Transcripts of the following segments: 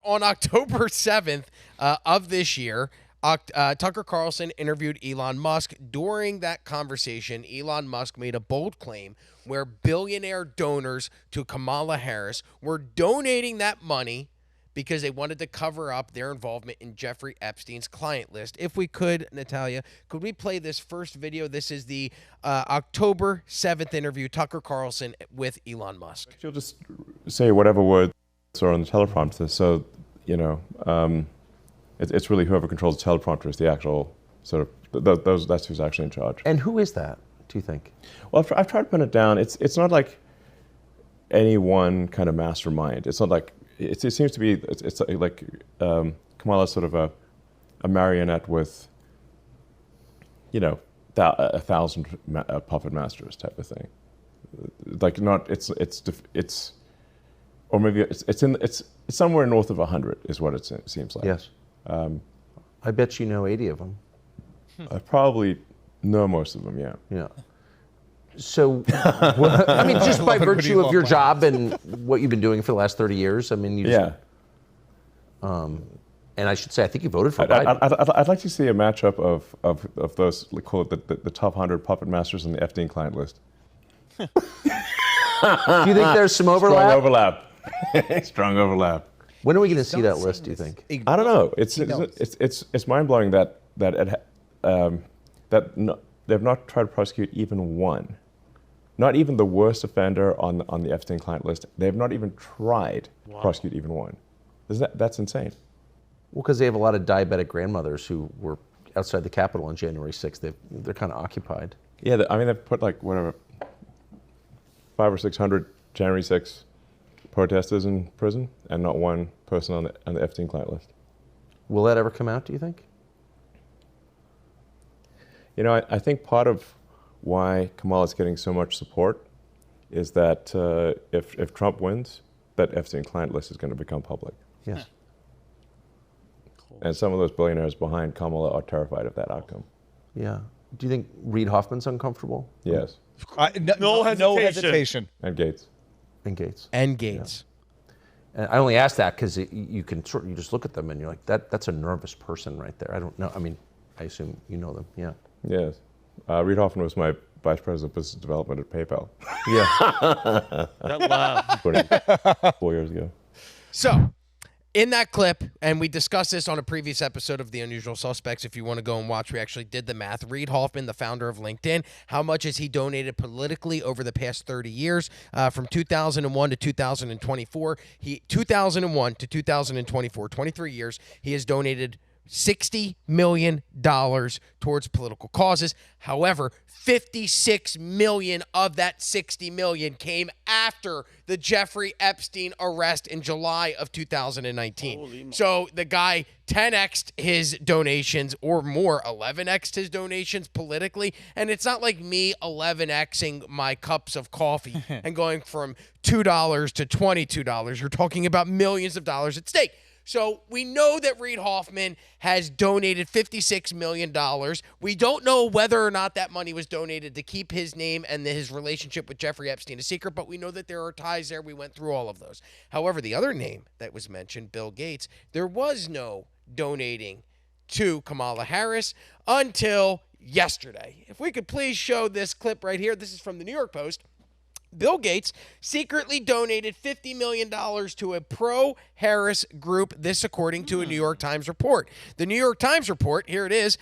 On October 7th of this year, Tucker Carlson interviewed Elon Musk. During that conversation, Elon Musk made a bold claim where billionaire donors to Kamala Harris were donating that money because they wanted to cover up their involvement in Jeffrey Epstein's client list. If we could, Natalia, could we play this first video? This is the October 7th interview, Tucker Carlson with Elon Musk. You'll just say whatever words are on the teleprompter. So, it's really whoever controls the teleprompter is the actual sort of, that's who's actually in charge. And who is that, do you think? Well, I've tried to pin it down. It's not like any one kind of mastermind. It's not like, it seems to be, it's like Kamala's sort of a marionette with, 1,000 puppet masters type of thing. Like not, or maybe it's somewhere north of 100 is what it seems like. Yes. I bet you know 80 of them. I probably know most of them, yeah. Yeah. So, I mean, just by virtue of your job and what you've been doing for the last 30 years, I mean, you just, and I should say, I think you voted for Biden. I'd like to see a matchup of those, call it the top 100 puppet masters on the Epstein client list. Do you think there's some overlap? Strong overlap. Strong overlap. When are we going to see that list, do you think? I don't know. It's mind-blowing that they've not tried to prosecute even one. Not even the worst offender on the Epstein client list. They've not even tried to prosecute even one. That's insane. Well, because they have a lot of diabetic grandmothers who were outside the Capitol on January 6th. They're kind of occupied. Yeah, they've put like, whatever, 500 or 600 January 6th protesters in prison, and not one person on the Epstein client list. Will that ever come out, do you think? I think part of why Kamala's getting so much support is that if Trump wins, that Epstein client list is going to become public. Yes. And some of those billionaires behind Kamala are terrified of that outcome. Yeah. Do you think Reid Hoffman's uncomfortable? Yes. No hesitation. And Gates. And Gates. And Gates. Yeah. And I only ask that because you just look at them and you're like, that's a nervous person right there. I don't know. I mean, I assume you know them. Yeah. Yes. Reid Hoffman was my vice president of business development at PayPal. Yeah. That laugh. 4 years ago. So, in that clip, and we discussed this on a previous episode of The Unusual Suspects, if you want to go and watch, we actually did the math. Reid Hoffman, the founder of LinkedIn, how much has he donated politically over the past 30 years? From 2001 to 2024, 2001 to 2024, 23 years, he has donated $60 million towards political causes. However, $56 million of that $60 million came after the Jeffrey Epstein arrest in July of 2019. So the guy 10x'd his donations, or more, 11x'd his donations politically. And it's not like me 11x'ing my cups of coffee and going from $2 to $22. You're talking about millions of dollars at stake. So we know that Reid Hoffman has donated $56 million. We don't know whether or not that money was donated to keep his name and his relationship with Jeffrey Epstein a secret, but we know that there are ties there. We went through all of those. However, the other name that was mentioned, Bill Gates, there was no donating to Kamala Harris until yesterday. If we could please show this clip right here. This is from the New York Post. Bill Gates secretly donated $50 million to a pro-Harris group, this according to a New York Times report. The New York Times report, here it is,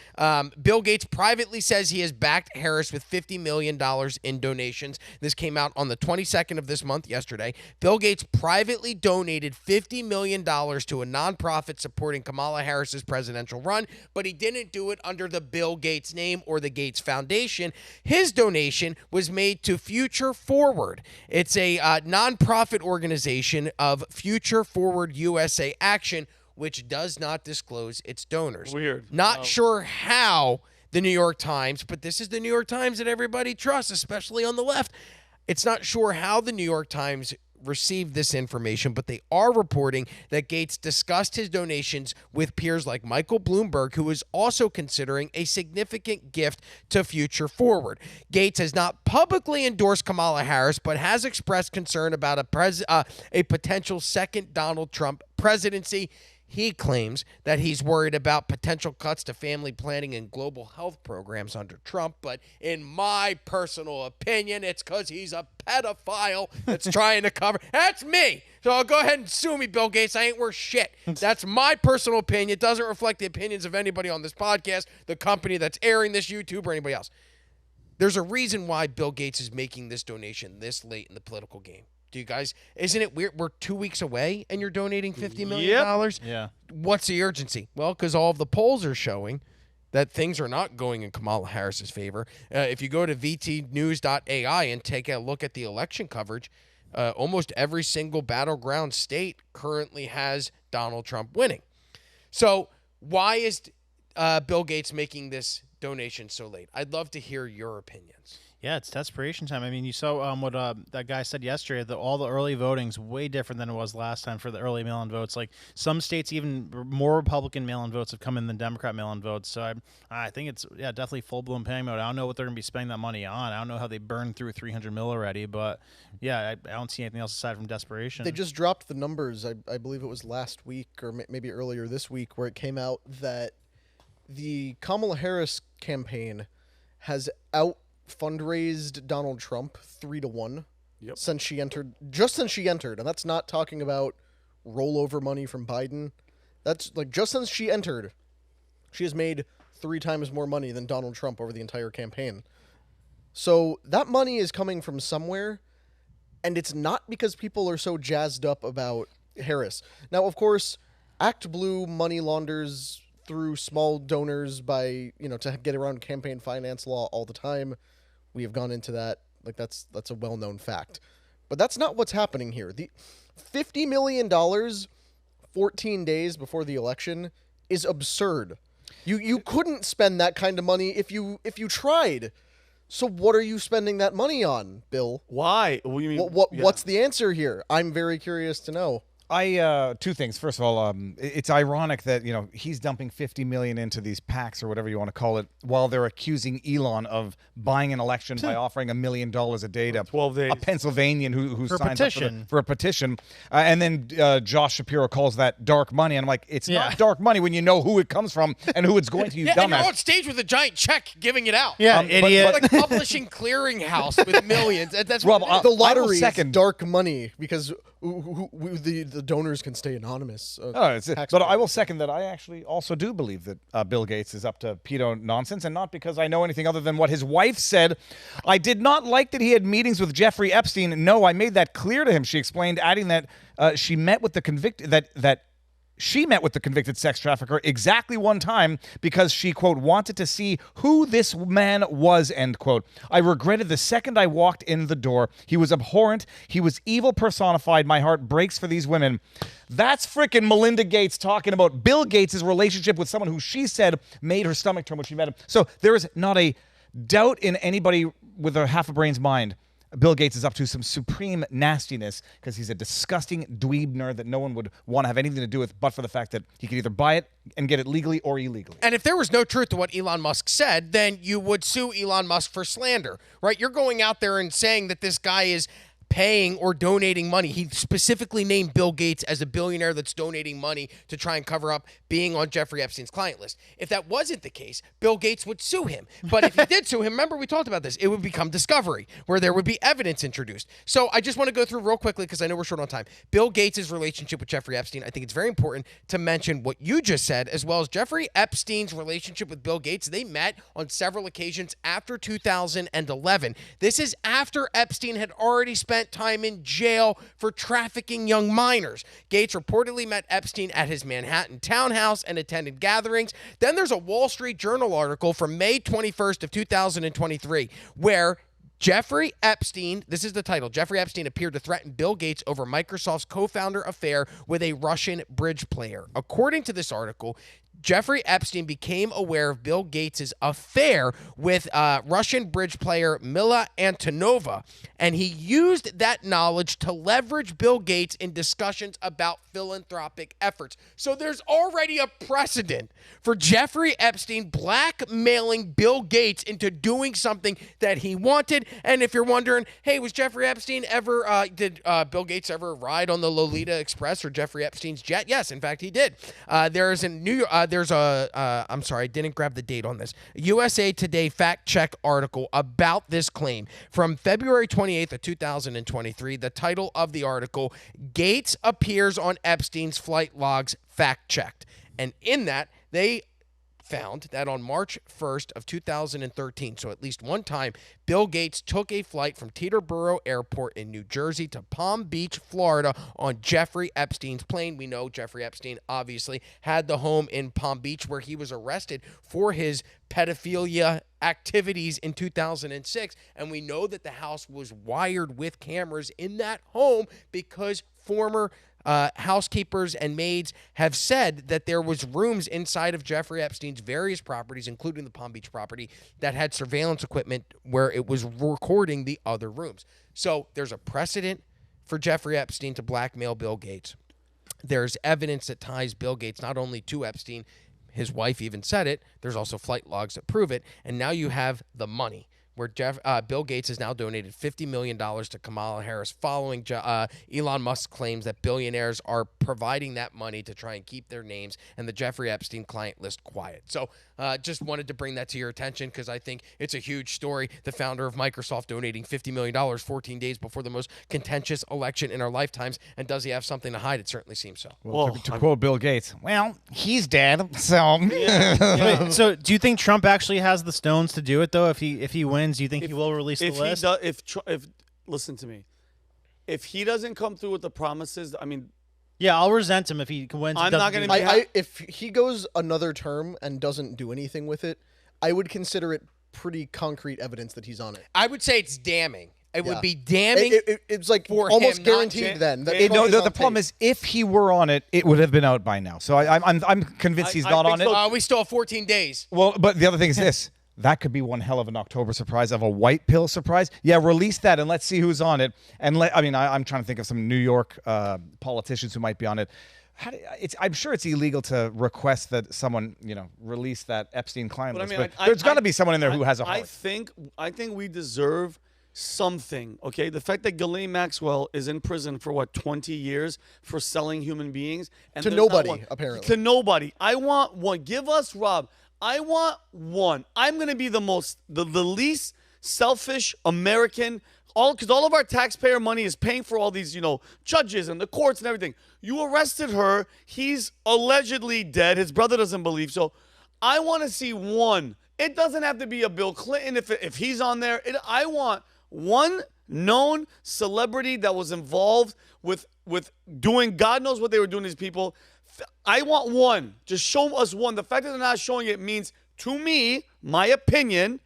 Bill Gates privately says he has backed Harris with $50 million in donations. This came out on the 22nd of this month, yesterday. Bill Gates privately donated $50 million to a nonprofit supporting Kamala Harris's presidential run, but he didn't do it under the Bill Gates name or the Gates Foundation. His donation was made to Future Forward. It's a nonprofit organization of Future Forward USA Action, which does not disclose its donors. Weird. Not sure how the New York Times, but this is the New York Times that everybody trusts, especially on the left. It's not sure how the New York Times received this information, but they are reporting that Gates discussed his donations with peers like Michael Bloomberg, who is also considering a significant gift to Future Forward. Gates has not publicly endorsed Kamala Harris, but has expressed concern about a potential second Donald Trump presidency. He claims that he's worried about potential cuts to family planning and global health programs under Trump, but in my personal opinion, it's because he's a pedophile that's trying to cover. That's me. So go ahead and sue me, Bill Gates. I ain't worth shit. That's my personal opinion. It doesn't reflect the opinions of anybody on this podcast, the company that's airing this YouTube, or anybody else. There's a reason why Bill Gates is making this donation this late in the political game. Do you guys, isn't it weird? We're 2 weeks away and you're donating $50 million? Yeah. What's the urgency? Well, because all of the polls are showing that things are not going in Kamala Harris's favor. If you go to vtnews.ai and take a look at the election coverage, almost every single battleground state currently has Donald Trump winning. So why is Bill Gates making this donation so late? I'd love to hear your opinions. Yeah, it's desperation time. I mean, you saw what that guy said yesterday, that all the early voting's way different than it was last time for the early mail-in votes. Like, some states, even more Republican mail-in votes have come in than Democrat mail-in votes. So I think it's, definitely full-blown panic mode. I don't know what they're going to be spending that money on. I don't know how they burned through $300 million already, but, I don't see anything else aside from desperation. They just dropped the numbers. I believe it was last week or maybe earlier this week where it came out that the Kamala Harris campaign has fundraised Donald Trump 3-1 since she entered, and that's not talking about rollover money from Biden. That's like just since she entered, she has made 3 times more money than Donald Trump over the entire campaign. So that money is coming from somewhere, and it's not because people are so jazzed up about Harris. Now, of course, Act Blue money launders through small donors by, to get around campaign finance law all the time. We have gone into that. Like, that's a well-known fact. But that's not what's happening here. The $50 million 14 days before the election is absurd. You couldn't spend that kind of money if you tried. So what are you spending that money on, Bill? Why? What do you mean? What's the answer here? I'm very curious to know. Two things. First of all, it's ironic that he's dumping $50 million into these PACs or whatever you want to call it, while they're accusing Elon of buying an election by offering $1 million a day to 12 days. a Pennsylvanian who For a signs petition. up for a petition, and then Josh Shapiro calls that dark money, and I'm like, it's not dark money when you know who it comes from and who it's going to. You and you're dumbass. on stage with a giant check giving it out. Yeah, idiot. It's like publishing clearinghouse with millions. That's Rob, what it is. The lottery is second- dark money because the donors can stay anonymous. But I will second that. I actually also do believe that Bill Gates is up to pedo nonsense, and not because I know anything other than what his wife said. I did not like that he had meetings with Jeffrey Epstein. No, I made that clear to him. She explained, adding that she met with the convicted sex trafficker exactly one time because she, quote, wanted to see who this man was, end quote. I regretted the second I walked in the door. He was abhorrent. He was evil personified. My heart breaks for these women. That's frickin' Melinda Gates talking about Bill Gates' relationship with someone who she said made her stomach turn when she met him. So there is not a doubt in anybody with a half a brain's mind. Bill Gates is up to some supreme nastiness because he's a disgusting dweeb nerd that no one would want to have anything to do with, but for the fact that he could either buy it and get it legally or illegally. And if there was no truth to what Elon Musk said, then you would sue Elon Musk for slander, right? You're going out there and saying that this guy is paying or donating money. He specifically named Bill Gates as a billionaire that's donating money to try and cover up being on Jeffrey Epstein's client list. If that wasn't the case, Bill Gates would sue him. But if he did sue him, remember we talked about this, it would become discovery, where there would be evidence introduced. So I just want to go through real quickly because I know we're short on time. Bill Gates' relationship with Jeffrey Epstein, I think it's very important to mention what you just said, as well as Jeffrey Epstein's relationship with Bill Gates. They met on several occasions after 2011. This is after Epstein had already spent time in jail for trafficking young minors. Gates reportedly met Epstein at his Manhattan townhouse and attended gatherings. Then there's a Wall Street Journal article from May 21st of 2023 where Jeffrey Epstein, this is the title, Jeffrey Epstein appeared to threaten Bill Gates over Microsoft's co-founder affair with a Russian bridge player. According to this article, Jeffrey Epstein became aware of Bill Gates' affair with Russian bridge player Mila Antonova, and he used that knowledge to leverage Bill Gates in discussions about philanthropic efforts. So there's already a precedent for Jeffrey Epstein blackmailing Bill Gates into doing something that he wanted. And if you're wondering, hey, was Jeffrey Epstein ever, did Bill Gates ever ride on the Lolita Express or Jeffrey Epstein's jet? Yes, in fact, he did. There's a New York, I'm sorry, I didn't grab the date on this. USA Today fact check article about this claim from February 28th of 2023. The title of the article, Gates appears on Epstein's flight logs fact checked. And in that, they found that on March 1st of 2013, so at least one time, Bill Gates took a flight from Teterboro Airport in New Jersey to Palm Beach, Florida on Jeffrey Epstein's plane. We know Jeffrey Epstein obviously had the home in Palm Beach where he was arrested for his pedophilia activities in 2006, and we know that the house was wired with cameras in that home because former housekeepers and maids have said that there was rooms inside of Jeffrey Epstein's various properties, including the Palm Beach property, that had surveillance equipment where it was recording the other rooms. So there's a precedent for Jeffrey Epstein to blackmail Bill Gates. There's evidence that ties Bill Gates not only to Epstein, his wife even said it, there's also flight logs that prove it, and now you have the money, where Bill Gates has now donated $50 million to Kamala Harris following Elon Musk's claims that billionaires are providing that money to try and keep their names and the Jeffrey Epstein client list quiet. So just wanted to bring that to your attention because I think it's a huge story. The founder of Microsoft donating $50 million 14 days before the most contentious election in our lifetimes. And does he have something to hide? It certainly seems so. Well, to quote Bill Gates, well, he's dead, so... Wait, so do you think Trump actually has the stones to do it, though, if he wins? Do you think he will release the list? Listen to me, if he doesn't come through with the promises, I mean, yeah, I'll resent him if he wins. I'm not going to. If he goes another term and doesn't do anything with it, I would consider it pretty concrete evidence that he's on it. I would say it's damning. It would be damning. It's like for almost him guaranteed then. That The problem is, if he were on it, it would have been out by now. So I'm convinced he's not on it. We still have 14 days. Well, but the other thing is this. That could be one hell of an October surprise, of a white pill surprise. Yeah, release that and let's see who's on it. And I'm trying to think of some New York politicians who might be on it. I'm sure it's illegal to request that someone, release that Epstein client list. But there's got to be someone in there who has a heart. I think we deserve something. Okay, the fact that Ghislaine Maxwell is in prison for 20 years for selling human beings and to nobody apparently. To nobody. I want one. Give us Rob. I want one. I'm going to be the least selfish American, because all of our taxpayer money is paying for all these, judges and the courts and everything. You arrested her. He's allegedly dead. His brother doesn't believe. So I want to see one. It doesn't have to be a Bill Clinton if he's on there. I want one known celebrity that was involved with doing God knows what they were doing to these people. I want one. Just show us one. The fact that they're not showing it means, to me, my opinion,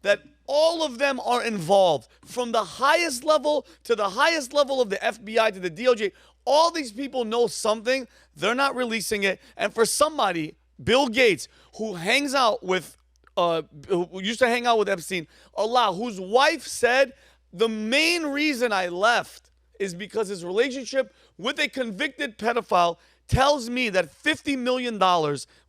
that all of them are involved. From the highest level to the highest level of the FBI to the DOJ, all these people know something. They're not releasing it. And for somebody, Bill Gates, who hangs out with, who used to hang out with Epstein a lot, whose wife said, the main reason I left is because his relationship with a convicted pedophile tells me that $50 million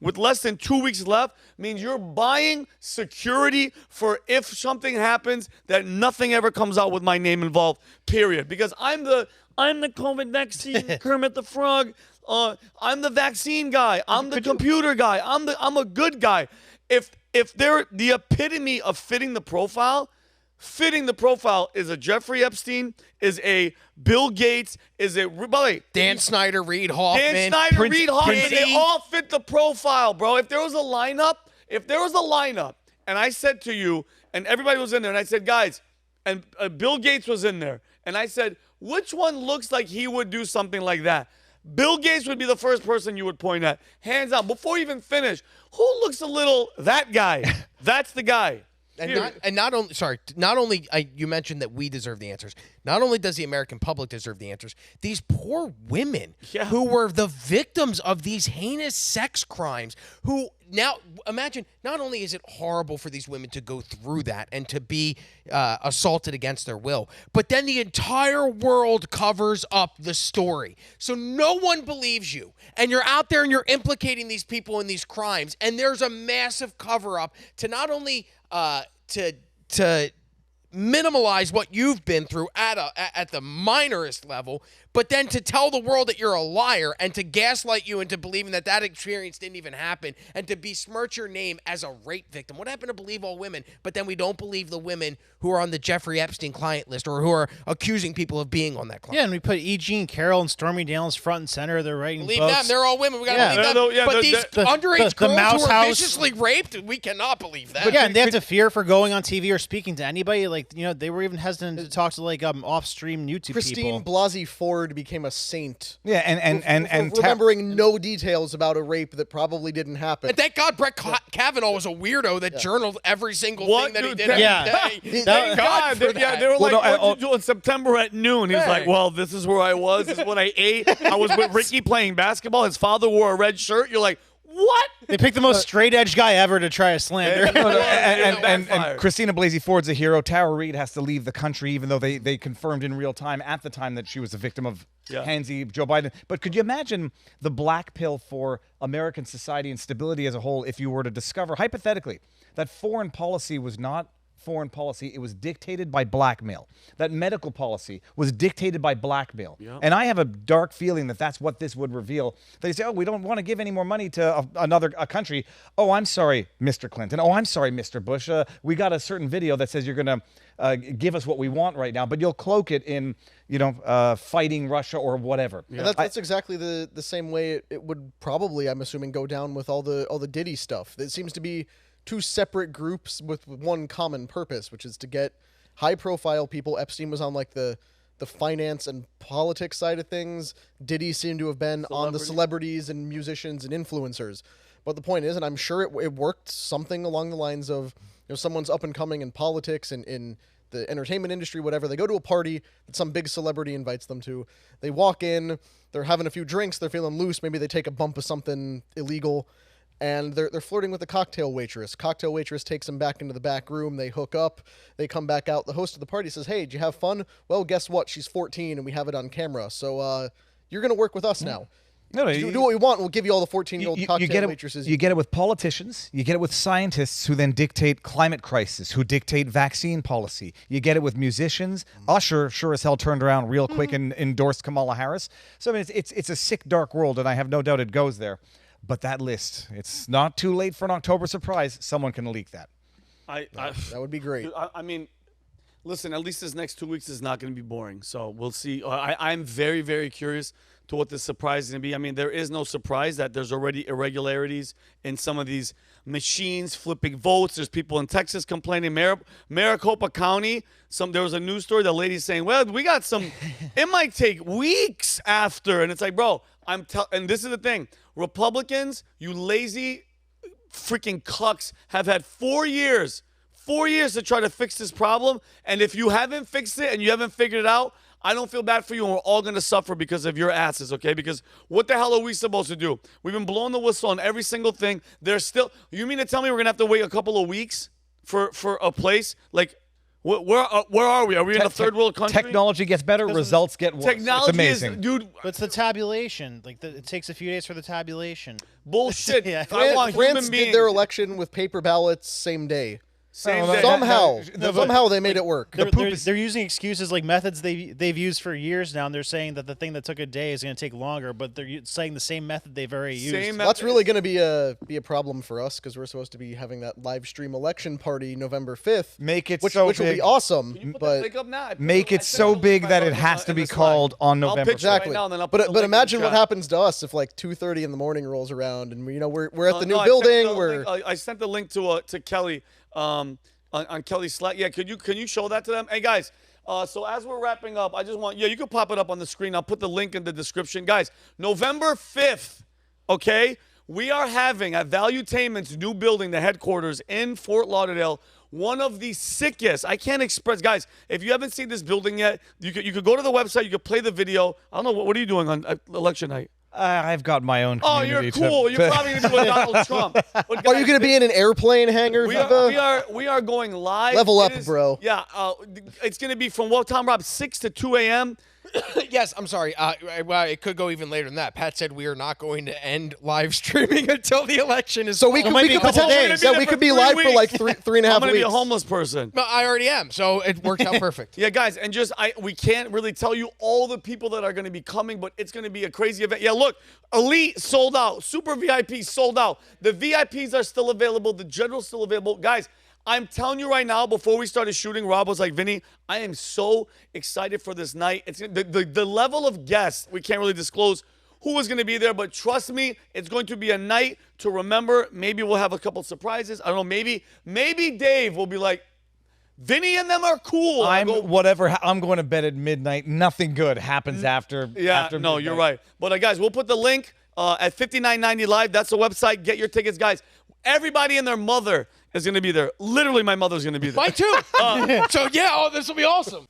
with less than 2 weeks left means you're buying security for if something happens that nothing ever comes out with my name involved, period. Because I'm the COVID vaccine, Kermit the Frog. I'm the vaccine guy. I'm the computer guy. I'm a good guy. If they're the epitome of fitting the profile is a Jeffrey Epstein, is a Bill Gates, is a, by the way, Dan Snyder, Reid Hoffman. Reid Hoffman, they all fit the profile, bro. If there was a lineup, and I said to you, and everybody was in there, and I said, guys, and Bill Gates was in there, and I said, which one looks like he would do something like that? Bill Gates would be the first person you would point at. Hands out. Before you even finish, who looks a little, that guy? That's the guy. Not only you mentioned that we deserve the answers. Not only does the American public deserve the answers, these poor women who were the victims of these heinous sex crimes, who now imagine, not only is it horrible for these women to go through that and to be assaulted against their will, but then the entire world covers up the story. So no one believes you. And you're out there and you're implicating these people in these crimes. And there's a massive cover up to not only to minimize what you've been through at the minorest level, but then to tell the world that you're a liar and to gaslight you into believing that experience didn't even happen and to besmirch your name as a rape victim. What happened to believe all women, but then we don't believe the women who are on the Jeffrey Epstein client list or who are accusing people of being on that client? Yeah, and we put E. Jean Carroll and Stormy Daniels front and center. They're writing Believe books. them. They're all women. We got to believe them. No, yeah, but these underage girls Mouse who are House. viciously raped, we cannot believe that. Yeah, and they have to fear for going on TV or speaking to anybody. Like, they were even hesitant to talk to off-stream YouTube Christine people. Blasey Ford became a saint. Yeah, and remembering no details about a rape that probably didn't happen. And thank God Brett Kavanaugh was a weirdo that journaled every single thing that he did every day. Thank God for that. Yeah, they were Well, like, no, what did you do in September at noon? He was like, well, this is where I was. This is what I ate. I was with Ricky playing basketball. His father wore a red shirt. You're like, what? They picked the most straight-edge guy ever to try a slander. and Christina Blasey Ford's a hero. Tara Reid has to leave the country, even though they confirmed in real time at the time that she was a victim of handsy Joe Biden. But could you imagine the black pill for American society and stability as a whole if you were to discover, hypothetically, that foreign policy was not foreign policy, it was dictated by blackmail. That medical policy was dictated by blackmail. Yep. And I have a dark feeling that that's what this would reveal. They say, oh, we don't want to give any more money to another country. Oh, I'm sorry, Mr. Clinton. Oh, I'm sorry, Mr. Bush. We got a certain video that says you're going to give us what we want right now, but you'll cloak it in, fighting Russia or whatever. Yeah. And that's exactly the same way it would probably, I'm assuming, go down with all the Diddy stuff. It seems to be two separate groups with one common purpose, which is to get high-profile people. Epstein was on the finance and politics side of things. Diddy seemed to have been on the celebrities and musicians and influencers. But the point is, and I'm sure it worked something along the lines of, someone's up and coming in politics and in the entertainment industry, whatever. They go to a party that some big celebrity invites them to. They walk in, they're having a few drinks, they're feeling loose. Maybe they take a bump of something illegal. And they're flirting with the cocktail waitress. Cocktail waitress takes them back into the back room. They hook up. They come back out. The host of the party says, hey, did you have fun? Well, guess what? She's 14 and we have it on camera. So you're going to work with us now. No, do what we want. We'll give you all the 14-year-old cocktail waitresses. You get it with politicians. You get it with scientists who then dictate climate crisis, who dictate vaccine policy. You get it with musicians. Usher sure as hell turned around real quick and endorsed Kamala Harris. So, I mean, it's a sick, dark world, and I have no doubt it goes there. But that list, it's not too late for an October surprise. Someone can leak that. That would be great. I mean, listen, at least this next 2 weeks is not going to be boring. So we'll see. I'm very, very curious to what this surprise is going to be. I mean, there is no surprise that there's already irregularities in some of these machines flipping votes. There's people in Texas complaining. Maricopa County, there was a news story. The lady's saying, well, we got some, it might take weeks after. And it's like, bro, and this is the thing. Republicans, you lazy freaking cucks, have had 4 years to try to fix this problem. And if you haven't fixed it and you haven't figured it out, I don't feel bad for you, and we're all going to suffer because of your asses, okay? Because what the hell are we supposed to do? We've been blowing the whistle on every single thing. You mean to tell me we're going to have to wait a couple of weeks for a place? Like, where are we? Are we in a third world country? Technology gets better, results get worse. Technology it's amazing. dude. But it's the tabulation. It takes a few days for the tabulation. Bullshit. Yeah. I want France human beings. did their election with paper ballots same day. Same day. Somehow they made it work. They're using excuses like methods they've used for years now, and they're saying that the thing that took a day is going to take longer, but they're saying the same method they've already used. That's really going to be a problem for us because we're supposed to be having that live stream election party November 5th. Make it which so will big. be awesome. Can you put But that link up now? Make it so big that it has to be called on November. exactly. Right now, and then I'll put the But link in imagine the what chat. happens to us if 2:30 in the morning rolls around and we're at the new No, building. I sent the link to Kelly on Kelly's Slack. Yeah, can you show that to them? Hey guys, so as we're wrapping up, I just want you can pop it up on the screen. I'll put the link in the description, guys. November 5th, okay. We are having at Valuetainment's new building, the headquarters in Fort Lauderdale. one of the sickest. I can't express, guys. If you haven't seen this building yet, you could go to the website. You could play the video. I don't know what are you doing on election night. I've got my own. Oh, you're community cool. to- You're probably gonna be with Donald Trump. But Are you guys, going to be in an airplane hangar? We Viva? are going live. Level It up, bro. Yeah, it's gonna be from what time, Rob? 6 to 2 a.m. Yes, I'm sorry. Well, it could go even later than that. Pat said we are not going to end live streaming until the election is. So we It could, might we be a could couple potentially, days. yeah, We're we gonna could be be there live for for like 3 three and a half I'm gonna weeks. be a homeless person. No, I already am. So it worked out perfect. Yeah, guys, and we can't really tell you all the people that are going to be coming, but it's going to be a crazy event. Yeah, look, Elite sold out, Super VIP sold out. The VIPs are still available. The General's still available. Guys, I'm telling you right now, before we started shooting, Rob was like, Vinny, I am so excited for this night. It's the level of guests, we can't really disclose who is going to be there, but trust me, it's going to be a night to remember. Maybe we'll have a couple surprises. I don't know, maybe Dave will be like, Vinny and them are cool. I'm going to bed at midnight. Nothing good happens after. Yeah, after no, midnight. you're right. But guys, we'll put the link at $59.90 live. That's the website. Get your tickets, guys. Everybody and their mother is going to be there. Literally, my mother's going to be there. Mine too. So yeah, this will be awesome.